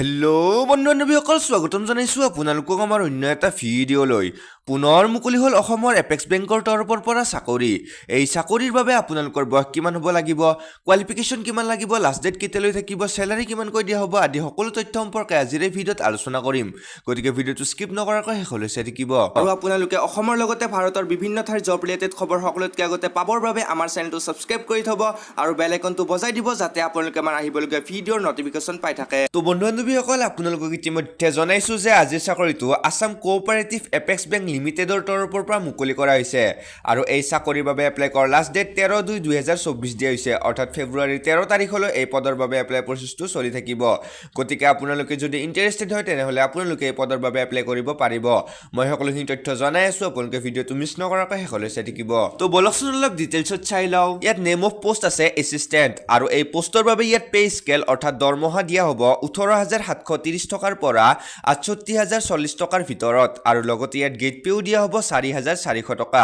hello' বন্ধু-বান্ধৱীসকল স্বাগতম জনাইছো আপোনালোকক আমাৰ অন্য এটা ভিডিঅ'লৈ পুনৰ মুকলি হ'ল অসমৰ এপেক্স বেংকৰ তৰফৰ পৰা চাকৰি এই চাকৰিৰ বাবে আপোনালোকৰ বয়স কিমান হ'ব লাগিব কোৱালিফিকেশ্যন কিমান লাগিব লাষ্ট ডেট কেতিয়ালৈ থাকিব চেলাৰী কিমানকৈ দিয়া হ'ব আদি সকলো তথ্য সম্পৰ্কে আজিৰ এই ভিডিঅ'ত আলোচনা কৰিম গতিকে ভিডিঅ'টো স্কিপ নকৰাকৈ শেষলৈ চাই থাকিব আৰু আপোনালোকে অসমৰ লগতে ভাৰতৰ বিভিন্ন ঠাইৰ জব ৰিলেটেড খবৰ সকলোতকৈ আগতে পাবৰ বাবে আমাৰ চেনেলটো ছাবস্ক্ৰাইব কৰি থব আৰু বেল আইকনটো বজাই দিব যাতে আপোনালোকে আমাৰ আহিবলগীয়া ভিডিঅ'ৰ নটিফিকেশ্যন পাই থাকে তো বন্ধু-বান্ধৱীসকল আপোনালোকক ইতিমধ্যে জনাইছো যে আজিৰ চাকৰিটো আসাম কোঅপাৰেটিভ এপেক্স বেংক লিমিটেডৰ তৰফৰ পৰা মুকলি কৰা হৈছে আৰু এই চাকৰিৰ বাবে এপ্লাই কৰাৰ লাষ্ট ডেট 13/2/2024 দিয়া হৈছে অৰ্থাৎ ফেব্ৰুৱাৰী 13 তাৰিখলৈ এই পদৰ বাবে এপ্লাই প্ৰচেছটো চলি থাকিব গতিকে আপোনালোকে যদি ইন্টাৰেষ্টেড হয় তেনেহলে আপোনালোকে এই পদৰ বাবে এপ্লাই কৰিব পাৰিব মই সকলোখিনি তথ্য জনাই আছো আপোনালোকে ভিডিঅ'টো মিছ নকৰাকৈ শেষলৈ চাই থাকিব তো বলকচোন অলপ ডিটেইলছত চাই লও ইয়াত নেম অফ পোষ্ট আছে এছিষ্টেণ্ট আৰু এই পোষ্টৰ বাবে ইয়াত পে স্কেল অৰ্থাৎ দৰমহা দিয়া হ'ব 18730 টকাৰ পৰা 68040 টকাৰ ভিতৰত আৰু লগতে ইয়াত গেট পেও দিয়া হ'ব 4400 টকা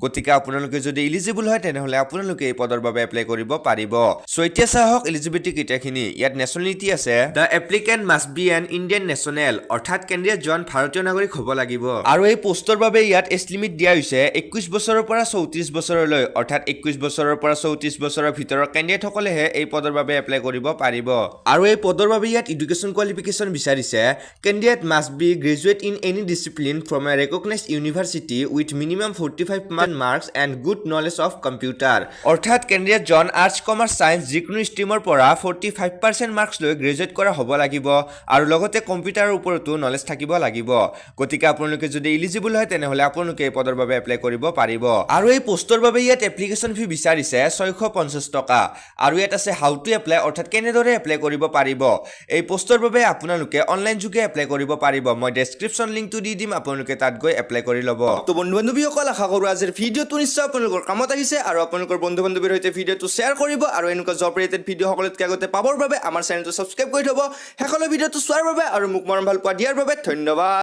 গতিকে আপোনালোকে যদি এলিজিবল হয় তেনেহলে আপোনালোকে এই পদৰ বাবে এপ্লাই কৰিব পাৰিব সো এতিয়া চাওক এলিজিবিলিটি কিটাখিনি ইয়াত নেশ্যনেলিটি আছে the applicant must be an Indian national অৰ্থাৎ কেন্দ্ৰীয়জন ভাৰতীয় নাগৰিক হ'ব লাগিব আৰু এই পোষ্টৰ বাবে ইয়াত এজ লিমিট দিয়া হৈছে 21 বছৰৰ পৰা 34 বছৰলৈ অৰ্থাৎ 21 বছৰৰ পৰা 34 বছৰৰ ভিতৰৰ কেণ্ডিডেটসকলেহে এই পদৰ বাবে এপ্লাই কৰিব পাৰিব আৰু এই পদৰ বাবে ইয়াত এডুকেশ্যন কোৱালিফিকেশ্যন বিচাৰিছে candidate must be graduate in any discipline from a recognised university with minimum 45 marks and good knowledge of computer অৰ্থাৎ কেণ্ডিডেটজন আৰ্টছ কমাৰ্চ সায়েন্স যিকোনো ষ্ট্ৰীমৰ পৰা 45% মাৰ্কছ লৈ গ্ৰেজুৱেট কৰা হ'ব লাগিব আৰু লগতে কম্পিউটাৰৰ ওপৰতো নলেজ থাকিব লাগিব গতিকে আপোনালোকে যদি এলিজিবল হয় তেনেহলে আপোনালোকে এই পদৰ বাবে এপ্লাই কৰিব পাৰিব আৰু এই পোষ্টৰ বাবে ইয়াত এপ্লিকেশ্যন ফি বিচাৰিছে 650 টকা আৰু ইয়াত আছে হাউ টু এপ্লাই অৰ্থাৎ কেনেদৰে এপ্লাই কৰিব পাৰিব এই পোষ্টৰ বাবে আপোনালোকে অনলাইন যোগে এপ্লাই কৰিব পাৰিব মই ডেসক্ৰিপচন লিংকটো দি দিম আপোনালোকে তাত গৈ এপ্লাই কৰি ল'ব তো বন্ধু-বান্ধৱীসকল আশা কৰোঁ আজিৰ ভিডিঅ'টো নিশ্চয় আপোনালোকৰ কামত আহিছে আৰু আপোনালোকৰ বন্ধু-বান্ধৱীৰ সৈতে ভিডিঅ'টো শ্বেয়াৰ কৰিব আৰু এনেকুৱা জব ৰিলেটেড ভিডিঅ' সকলোতকৈ আগতে পাবৰ বাবে আমাৰ চেনেলটো ছাবস্ক্ৰাইব কৰি থব শেষলৈ ভিডিঅ'টো চোৱাৰ বাবে আৰু মোক মৰম ভাল পোৱা দিয়াৰ বাবে ধন্যবাদ